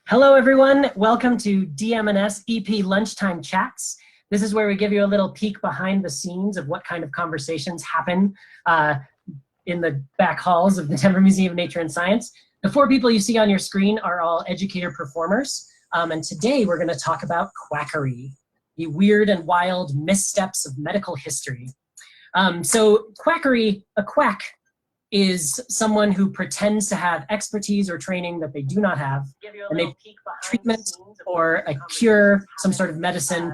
Hello, everyone. Welcome to DMNS EP Lunchtime Chats. This is where we give you a little peek behind the scenes of what kind of conversations happen in the back halls of the Denver Museum of Nature and Science. The four people you see on your screen are all educator performers. And today we're going to talk about quackery, the weird and wild missteps of medical history. So quackery, a quack, is someone who pretends to have expertise or training that they do not have, and they treatment or a cure, some sort of medicine,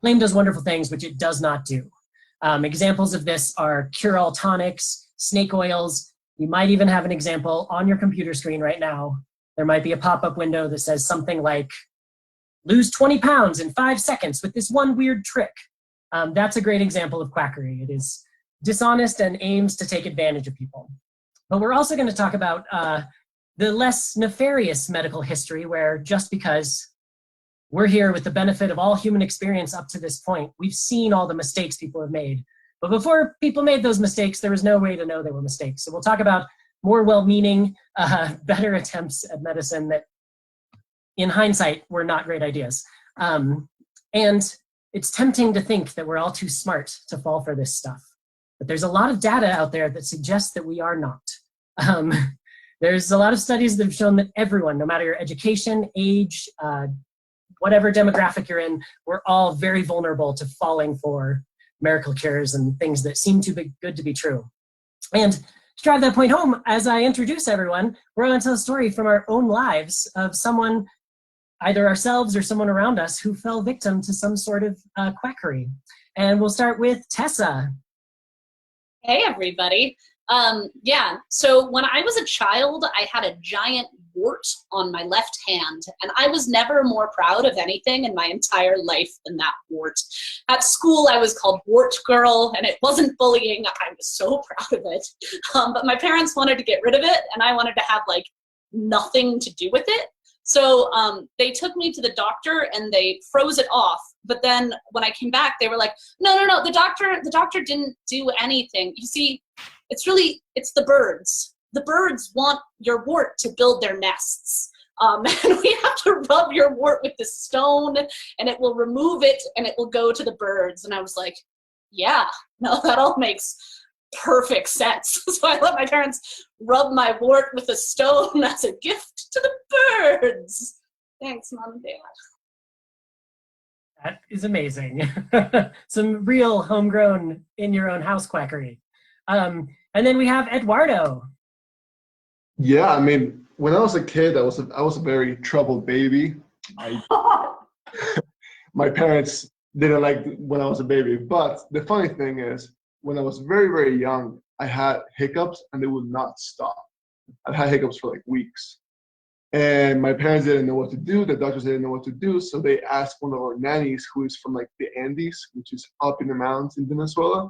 claim does wonderful things, which it does not do. Examples of this are cure-all tonics, snake oils. You might even have an example on your computer screen right now. There might be a pop-up window that says something like, lose 20 pounds in 5 seconds with this one weird trick. That's a great example of quackery. It is dishonest and aims to take advantage of people. But we're also going to talk about the less nefarious medical history, where just because we're here with the benefit of all human experience up to this point, we've seen all the mistakes people have made. But before people made those mistakes, there was no way to know they were mistakes. So we'll talk about more well-meaning, better attempts at medicine that, in hindsight, were not great ideas. And it's tempting to think that we're all too smart to fall for this stuff. But there's a lot of data out there that suggests that we are not. There's a lot of studies that have shown that everyone, no matter your education, age, whatever demographic you're in, we're all very vulnerable to falling for miracle cures and things that seem too good to be true. And to drive that point home, as I introduce everyone, we're going to tell a story from our own lives of someone, either ourselves or someone around us, who fell victim to some sort of quackery. And we'll start with Tessa. Hey, everybody. So when I was a child, I had a giant wart on my left hand, and I was never more proud of anything in my entire life than that wart. At school, I was called Wart Girl, and it wasn't bullying. I was so proud of it. But my parents wanted to get rid of it, and I wanted to have, like, nothing to do with it. So they took me to the doctor and they froze it off. But then when I came back, they were like, no, the doctor didn't do anything. You see, it's the birds. The birds want your wart to build their nests. And we have to rub your wart with the stone, and it will remove it, and it will go to the birds. And I was like, yeah, no, that all makes perfect sense. So I let my parents rub my wart with a stone as a gift to the birds. Thanks, Mom and Dad. That is amazing. Some real homegrown, in your own house quackery. And then we have Eduardo. Yeah, I mean, when I was a kid, I was a very troubled baby. My parents didn't like when I was a baby. But the funny thing is, when I was very, very young, I had hiccups and they would not stop. I've had hiccups for like weeks. And my parents didn't know what to do. The doctors didn't know what to do. So they asked one of our nannies, who is from like the Andes, which is up in the mountains in Venezuela.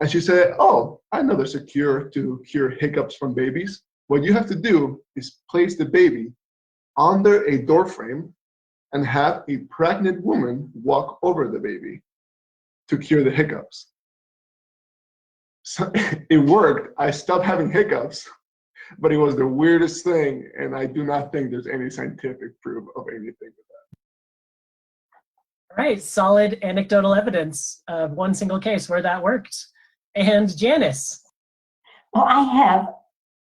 And she said, oh, I know there's a cure to cure hiccups from babies. What you have to do is place the baby under a door frame and have a pregnant woman walk over the baby to cure the hiccups. So it worked. I stopped having hiccups, but it was the weirdest thing, and I do not think there's any scientific proof of anything with that. All right, solid anecdotal evidence of one single case where that worked. And Janice. Well, I have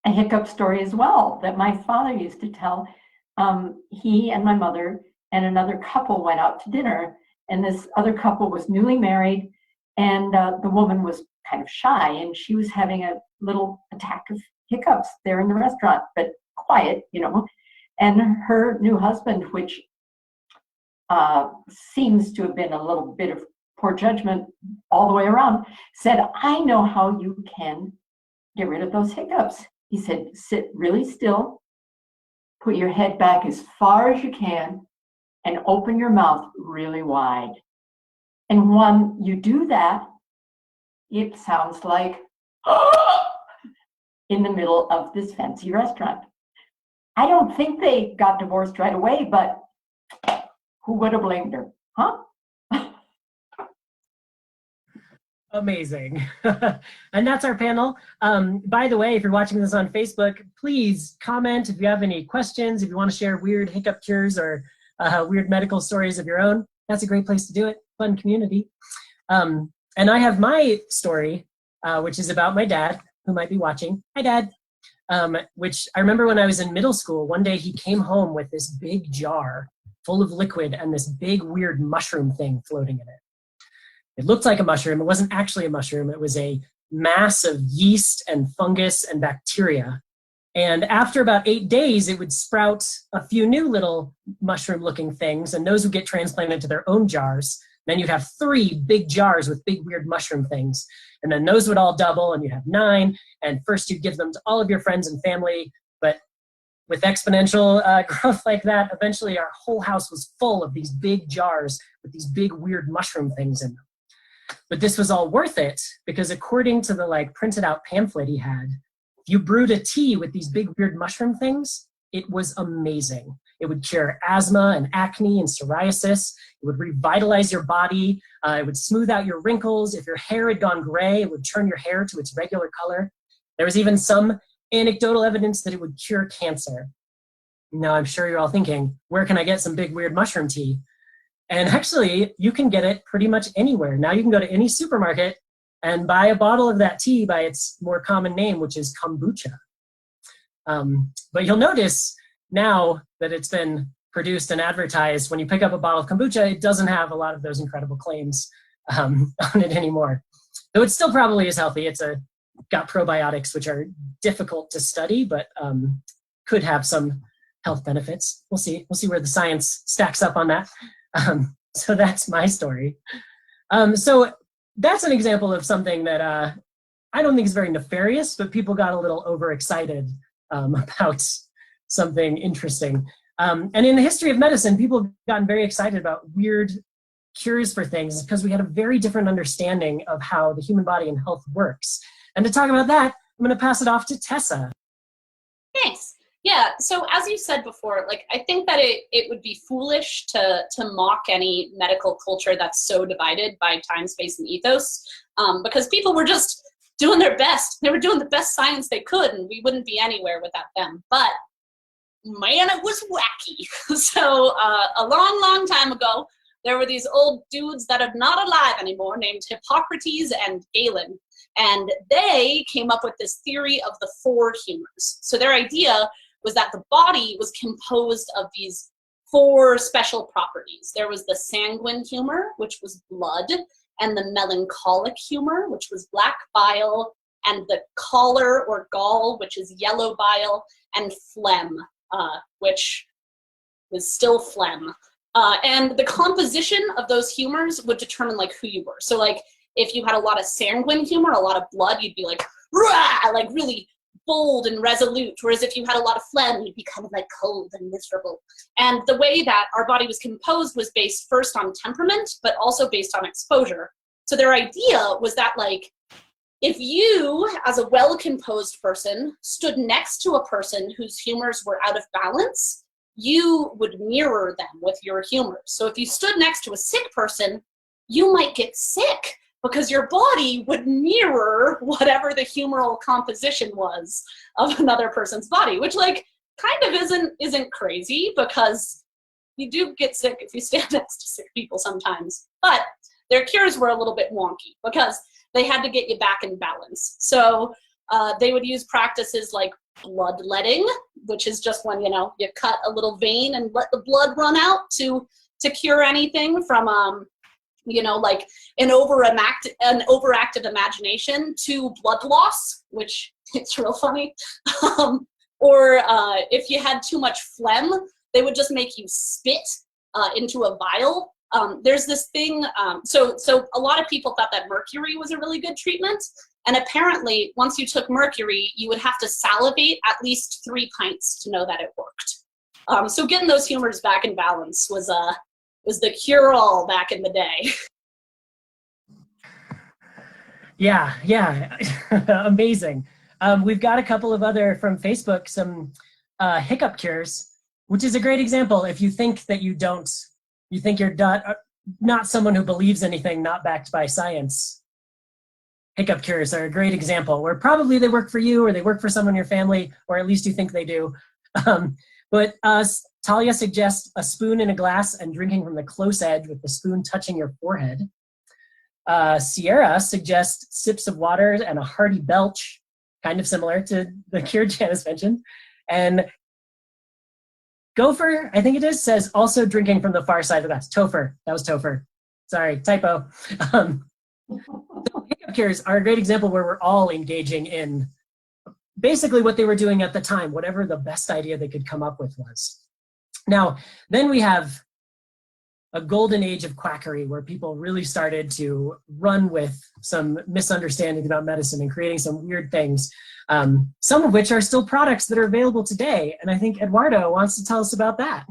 a hiccup story as well that my father used to tell. He and my mother and another couple went out to dinner, and this other couple was newly married, and the woman was kind of shy, and she was having a little attack of hiccups there in the restaurant, but quiet, you know. And her new husband, which seems to have been a little bit of poor judgment all the way around, said, I know how you can get rid of those hiccups. He said, sit really still, put your head back as far as you can, and open your mouth really wide. And when you do that, it sounds like in the middle of this fancy restaurant. I don't think they got divorced right away, but who would have blamed her, huh? Amazing. And that's our panel. By the way, if you're watching this on Facebook, please comment if you have any questions, if you want to share weird hiccup cures or weird medical stories of your own. That's a great place to do it. Fun community. And I have my story, which is about my dad, who might be watching. Hi, Dad. Which I remember when I was in middle school, one day he came home with this big jar full of liquid and this big weird mushroom thing floating in it. It looked like a mushroom. It wasn't actually a mushroom. It was a mass of yeast and fungus and bacteria. And after about 8 days, it would sprout a few new little mushroom-looking things, and those would get transplanted to their own jars. Then you'd have 3 big jars with big weird mushroom things. And then those would all double, and you'd have 9. And first you'd give them to all of your friends and family. But with exponential growth like that, eventually our whole house was full of these big jars with these big weird mushroom things in them. But this was all worth it because according to the printed out pamphlet he had, if you brewed a tea with these big weird mushroom things, it was amazing. It would cure asthma and acne and psoriasis. It would revitalize your body. It would smooth out your wrinkles. If your hair had gone gray, it would turn your hair to its regular color. There was even some anecdotal evidence that it would cure cancer. Now I'm sure you're all thinking, where can I get some big weird mushroom tea? And actually, you can get it pretty much anywhere. Now you can go to any supermarket and buy a bottle of that tea by its more common name, which is kombucha. But you'll notice now that it's been produced and advertised, when you pick up a bottle of kombucha, it doesn't have a lot of those incredible claims on it anymore. Though it still probably is healthy. It's got probiotics, which are difficult to study, but could have some health benefits. We'll see. We'll see where the science stacks up on that. So that's my story. So that's an example of something that I don't think is very nefarious, but people got a little overexcited about something interesting. And in the history of medicine, people have gotten very excited about weird cures for things because we had a very different understanding of how the human body and health works. And to talk about that, I'm going to pass it off to Tessa. Thanks. Yeah, so as you said before, I think that it would be foolish to mock any medical culture that's so divided by time, space, and ethos, because people were just doing their best. They were doing the best science they could, and we wouldn't be anywhere without them. But man, it was wacky. So a long, long time ago, there were these old dudes that are not alive anymore named Hippocrates and Galen. And they came up with this theory of the 4 humors. So their idea was that the body was composed of these 4 special properties. There was the sanguine humor, which was blood, and the melancholic humor, which was black bile, and the choler or gall, which is yellow bile, and phlegm, which is still phlegm. And the composition of those humors would determine who you were. So if you had a lot of sanguine humor, a lot of blood, you'd be rah, really bold and resolute, whereas if you had a lot of phlegm, you'd be kind of cold and miserable. And the way that our body was composed was based first on temperament, but also based on exposure. So their idea was that if you, as a well-composed person, stood next to a person whose humors were out of balance, you would mirror them with your humors. So if you stood next to a sick person, you might get sick, because your body would mirror whatever the humoral composition was of another person's body, which kind of isn't crazy, because you do get sick if you stand next to sick people sometimes. But their cures were a little bit wonky because they had to get you back in balance. So they would use practices like bloodletting, which is just when you cut a little vein and let the blood run out to cure anything from an overactive imagination to blood loss, which it's real funny. Or if you had too much phlegm, they would just make you spit into a vial. There's this thing, so a lot of people thought that mercury was a really good treatment. And apparently, once you took mercury, you would have to salivate at least 3 pints to know that it worked. So getting those humors back in balance was the cure-all back in the day. Yeah, amazing. We've got a couple of other from Facebook, some hiccup cures, which is a great example. If you think that you think you're not someone who believes anything not backed by science, Hiccup Cures are a great example where probably they work for you or they work for someone in your family, or at least you think they do. But Talia suggests a spoon in a glass and drinking from the close edge with the spoon touching your forehead. Sierra suggests sips of water and a hearty belch, kind of similar to the cure Janice mentioned. And Gopher, I think it is, says also drinking from the far side of the glass. Topher, that was Topher. Sorry, typo. Hiccup Cures are a great example where we're all engaging in basically what they were doing at the time, whatever the best idea they could come up with was. Now, then we have a golden age of quackery where people really started to run with some misunderstandings about medicine and creating some weird things, some of which are still products that are available today. And I think Eduardo wants to tell us about that.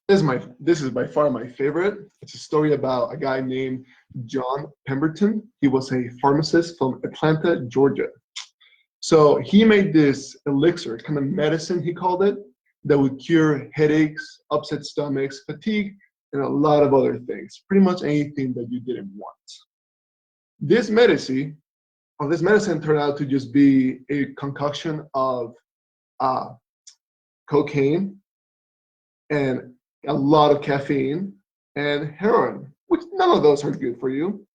This is by far my favorite. It's a story about a guy named John Pemberton. He was a pharmacist from Atlanta, Georgia. So he made this elixir, kind of medicine he called it, that would cure headaches, upset stomachs, fatigue, and a lot of other things. Pretty much anything that you didn't want. This medicine turned out to just be a concoction of cocaine and a lot of caffeine and heroin, which none of those are good for you.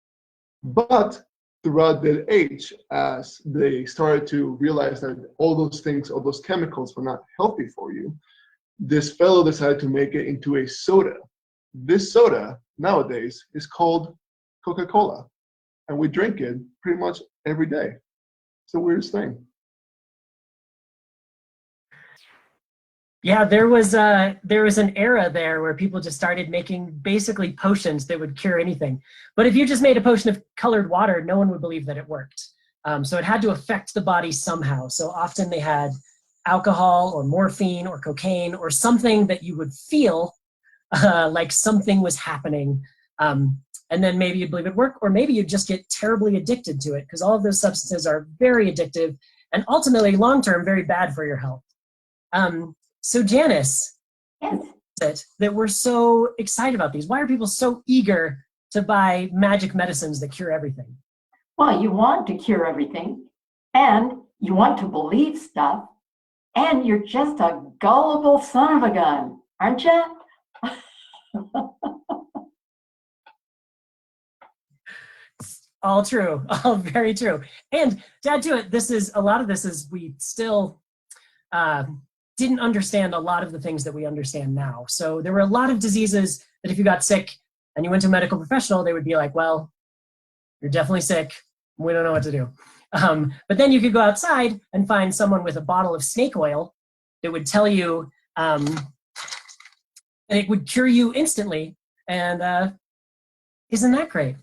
But throughout the age, as they started to realize that all those things, all those chemicals were not healthy for you, this fellow decided to make it into a soda. This soda nowadays is called Coca-Cola, and we drink it pretty much every day. It's the weirdest thing. Yeah, there was an era there where people just started making basically potions that would cure anything. But if you just made a potion of colored water, no one would believe that it worked. So it had to affect the body somehow. So often they had alcohol or morphine or cocaine or something that you would feel like something was happening. And then maybe you'd believe it worked, or maybe you'd just get terribly addicted to it, because all of those substances are very addictive and ultimately long-term very bad for your health. So Janice, Yes. what is it that we're so excited about these? Why are people so eager to buy magic medicines that cure everything? Well, you want to cure everything, and you want to believe stuff, and you're just a gullible son of a gun, aren't you? All true, all very true. And to add to it, a lot of this is we still didn't understand a lot of the things that we understand now. So there were a lot of diseases that if you got sick and you went to a medical professional, they would be like, well, you're definitely sick. We don't know what to do. But then you could go outside and find someone with a bottle of snake oil that would tell you, and it would cure you instantly. And isn't that great?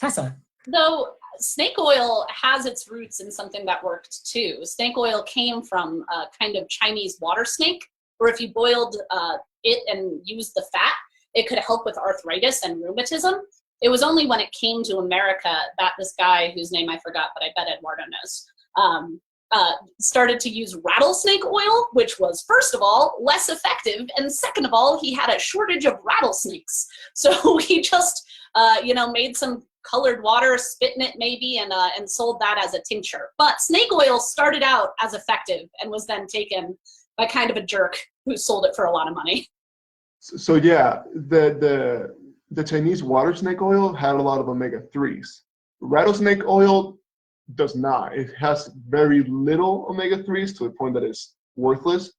Tessa. Though snake oil has its roots in something that worked too. Snake oil came from a kind of Chinese water snake, where if you boiled it and used the fat, it could help with arthritis and rheumatism. It was only when it came to America that this guy, whose name I forgot, but I bet Eduardo knows, started to use rattlesnake oil, which was, first of all, less effective, and second of all, he had a shortage of rattlesnakes. So he just, made some colored water, spit in it maybe, and sold that as a tincture. But snake oil started out as effective and was then taken by kind of a jerk who sold it for a lot of money. So yeah, the Chinese water snake oil had a lot of omega-3s. Rattlesnake oil does not. It has very little omega-3s to the point that it's worthless.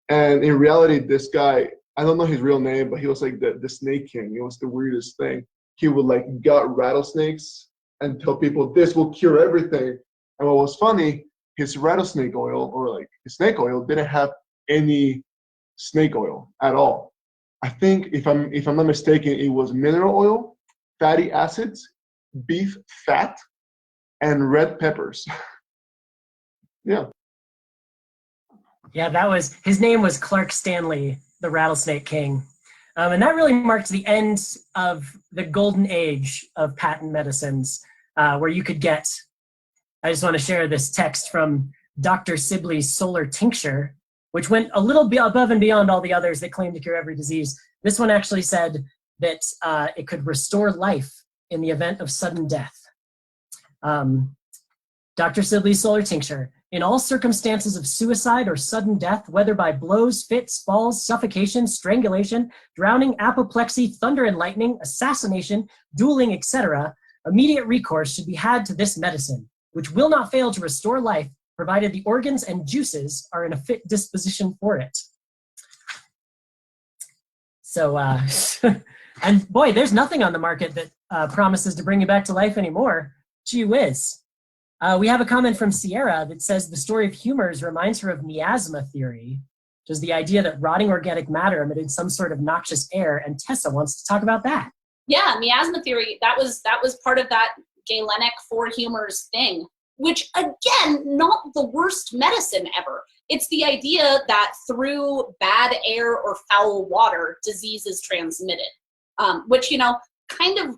And in reality, this guy, I don't know his real name, but he was like the snake king. It was the weirdest thing. He would like gut rattlesnakes and tell people this will cure everything. And what was funny, his rattlesnake oil, or like his snake oil, didn't have any snake oil at all. I think if I'm not mistaken, it was mineral oil, fatty acids, beef fat, and red peppers. Yeah. Yeah, his name was Clark Stanley, the Rattlesnake King. And that really marked the end of the golden age of patent medicines, where you could get, I just want to share this text from Dr. Sibley's Solar Tincture, which went a little bit above and beyond all the others that claim to cure every disease. This one actually said that it could restore life in the event of sudden death. Dr. Sibley's solar tincture. In all circumstances of suicide or sudden death, whether by blows, fits, falls, suffocation, strangulation, drowning, apoplexy, thunder and lightning, assassination, dueling, etc., immediate recourse should be had to this medicine, which will not fail to restore life, provided the organs and juices are in a fit disposition for it. So, and boy, there's nothing on the market that promises to bring you back to life anymore. Gee whiz. We have a comment from Sierra that says the story of humors reminds her of miasma theory, which is the idea that rotting organic matter emitted some sort of noxious air, and Tessa wants to talk about that. Yeah, miasma theory, that was part of that Galenic four humors thing, which again, not the worst medicine ever. It's the idea that through bad air or foul water, disease is transmitted, which, you know, kind of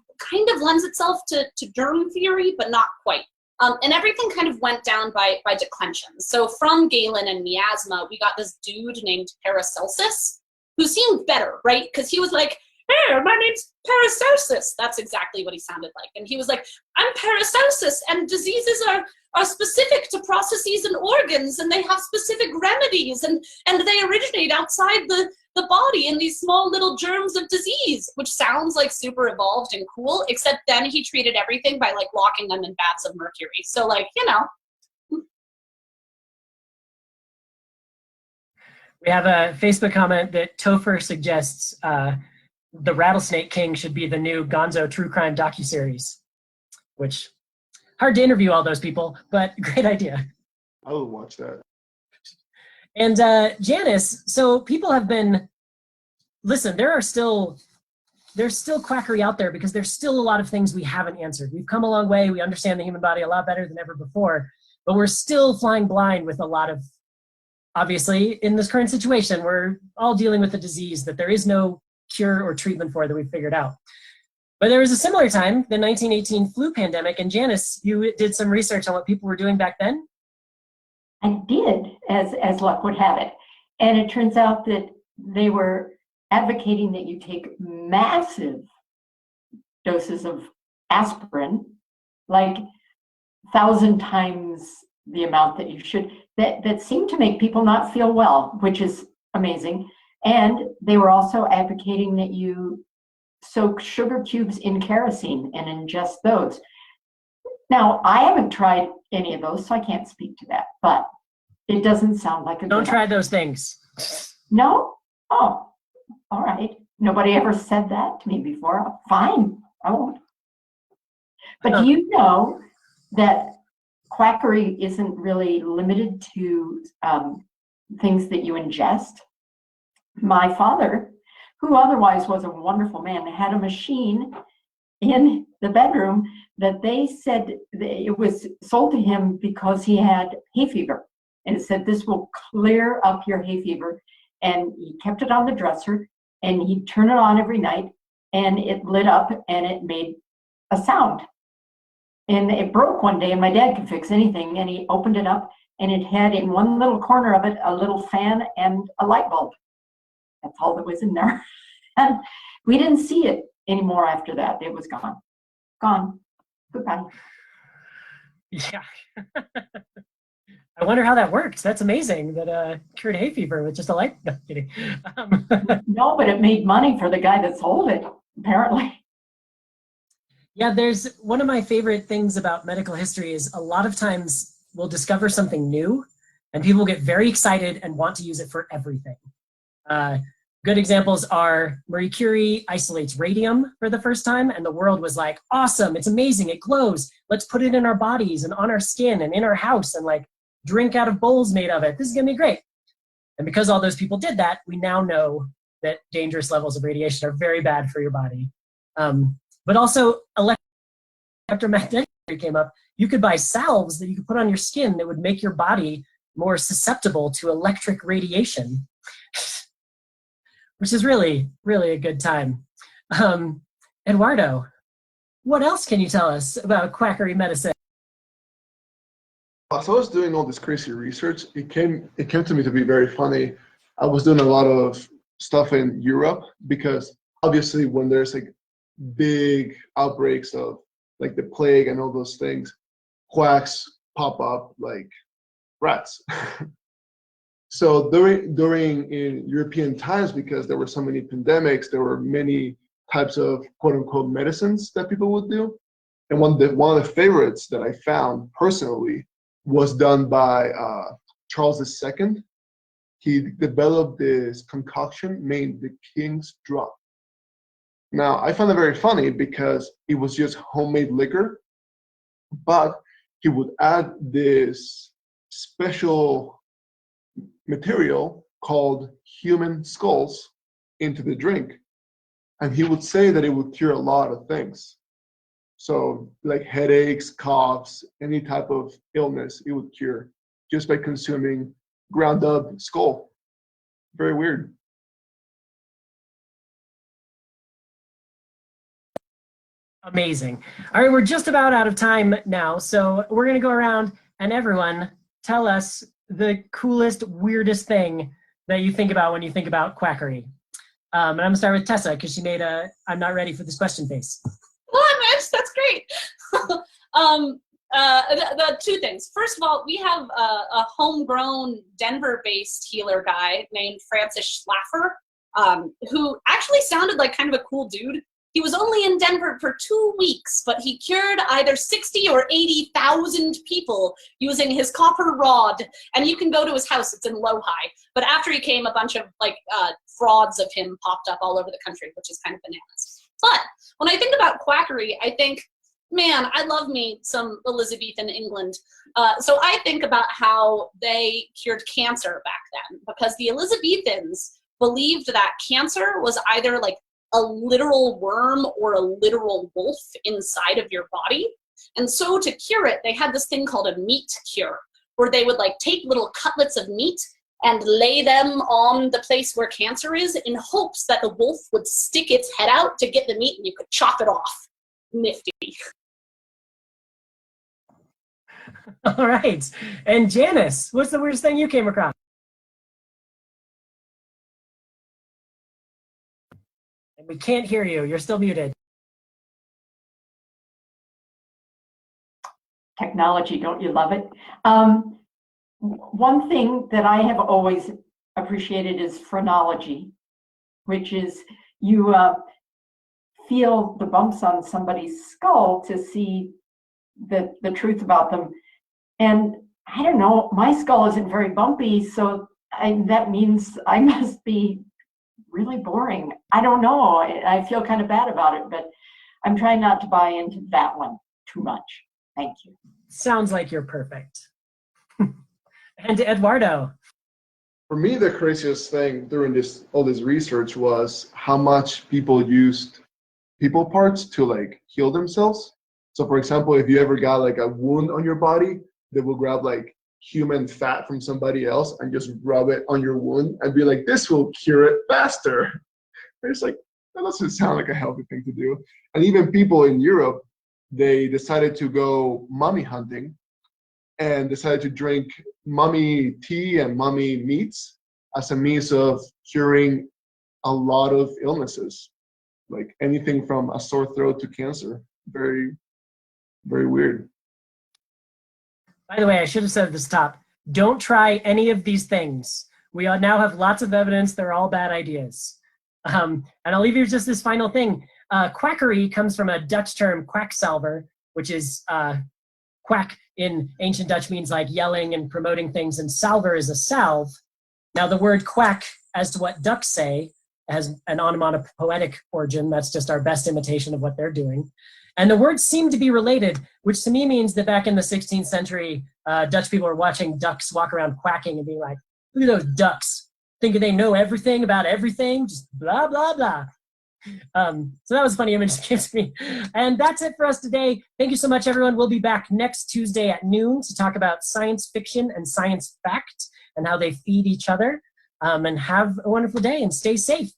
lends itself to germ theory, but not quite. And everything kind of went down by declension. So from Galen and miasma, we got this dude named Paracelsus, who seemed better, right? Because he was like, hey, my name's Paracelsus. That's exactly what he sounded like. And he was like, I'm Paracelsus, and diseases are specific to processes and organs, and they have specific remedies, and they originate outside the body in these small little germs of disease, which sounds like super evolved and cool, except then he treated everything by like locking them in vats of mercury. So like, you know. We have a Facebook comment that Topher suggests the Rattlesnake King should be the new Gonzo true crime docuseries, which hard to interview all those people, but great idea. I will watch that. And Janice, so people have been, listen, there's still quackery out there because there's still a lot of things we haven't answered. We've come a long way. We understand the human body a lot better than ever before, but we're still flying blind with a lot of, obviously, in this current situation, we're all dealing with a disease that there is no cure or treatment for that we've figured out. But there was a similar time, the 1918 flu pandemic, and Janice, you did some research on what people were doing back then? I did, as luck would have it. And it turns out that they were advocating that you take massive doses of aspirin, like 1,000 times the amount that you should, that seemed to make people not feel well, which is amazing. And they were also advocating that you soak sugar cubes in kerosene and ingest those. Now, I haven't tried any of those, so I can't speak to that, but it doesn't sound like a Don't good try idea. those things. No? Oh, all right. Nobody ever said that to me before. Fine, I won't. But do you know that quackery isn't really limited to things that you ingest? My father, who otherwise was a wonderful man, had a machine in the bedroom that they said it was sold to him because he had hay fever. And it said, this will clear up your hay fever. And he kept it on the dresser, and he'd turn it on every night, and it lit up, and it made a sound. And it broke one day, and my dad could fix anything, and he opened it up, and it had in one little corner of it a little fan and a light bulb. That's all that was in there. And we didn't see it anymore after that. It was gone. Gone. Goodbye. Yeah. I wonder how that worked. That's amazing that cured hay fever with just a light. No, kidding. No, but it made money for the guy that sold it, apparently. Yeah, there's one of my favorite things about medical history is a lot of times we'll discover something new and people get very excited and want to use it for everything. Good examples are Marie Curie isolates radium for the first time, and the world was like, awesome, it's amazing, it glows. Let's put it in our bodies and on our skin and in our house and like drink out of bowls made of it. This is gonna be great. And because all those people did that, we now know that dangerous levels of radiation are very bad for your body. But also electromagnetic came up. You could buy salves that you could put on your skin that would make your body more susceptible to electric radiation, which is really, really a good time. Eduardo, what else can you tell us about quackery medicine? As I was doing all this crazy research, it came to me to be very funny. I was doing a lot of stuff in Europe because obviously when there's like big outbreaks of like the plague and all those things, quacks pop up like rats. So during in European times, because there were so many pandemics, there were many types of quote unquote medicines that people would do. And one of the favorites that I found personally was done by Charles II. He developed this concoction named the King's Drop. Now, I found it very funny because it was just homemade liquor, but he would add this special material called human skulls into the drink. And he would say that it would cure a lot of things. So like headaches, coughs, any type of illness, it would cure just by consuming ground up skull. Very weird. Amazing. All right, we're just about out of time now, so we're going to go around and everyone tell us the coolest, weirdest thing that you think about when you think about quackery. And I'm going to start with Tessa because she made a I'm not ready for this question face. That's great. The two things. First of all, we have a homegrown Denver-based healer guy named Francis Schlaffer, who actually sounded like kind of a cool dude. He was only in Denver for 2 weeks, but he cured either 60 or 80,000 people using his copper rod. And you can go to his house, it's in Lohi. But after he came, a bunch of frauds of him popped up all over the country, which is kind of bananas. But when I think about quackery, I think, man, I love me some Elizabethan England. So I think about how they cured cancer back then, because the Elizabethans believed that cancer was either like a literal worm or a literal wolf inside of your body. And so to cure it, they had this thing called a meat cure, where they would like take little cutlets of meat and lay them on the place where cancer is in hopes that the wolf would stick its head out to get the meat and you could chop it off. Nifty. All right. And Janice, what's the weirdest thing you came across? And we can't hear you. You're still muted. Technology, don't you love it? One thing that I have always appreciated is phrenology, which is you feel the bumps on somebody's skull to see the truth about them. And I don't know, my skull isn't very bumpy, so that means I must be really boring. I don't know. I feel kind of bad about it, but I'm trying not to buy into that one too much. Thank you. Sounds like you're perfect. And Eduardo. For me, the craziest thing during all this research was how much people used people parts to like heal themselves. So for example, if you ever got like a wound on your body, they will grab like human fat from somebody else and just rub it on your wound and be like, this will cure it faster. And it's like, that doesn't sound like a healthy thing to do. And even people in Europe, they decided to go mummy hunting and decided to drink mummy tea and mummy meats as a means of curing a lot of illnesses, like anything from a sore throat to cancer. Very, very weird. By the way, I should have said at this top, don't try any of these things. We now have lots of evidence they're all bad ideas. And I'll leave you just this final thing. Quackery comes from a Dutch term, quacksalver, which is quack in ancient Dutch means like yelling and promoting things, and salver is a salve. Now the word quack, as to what ducks say, has an onomatopoetic origin. That's just our best imitation of what they're doing. And the words seem to be related, which to me means that back in the 16th century, Dutch people were watching ducks walk around quacking and being like, look at those ducks, thinking they know everything about everything, just blah, blah, blah. So that was a funny image that came to me. And that's it for us today. Thank you so much, everyone. We'll be back next Tuesday at noon to talk about science fiction and science fact and how they feed each other. And have a wonderful day and stay safe.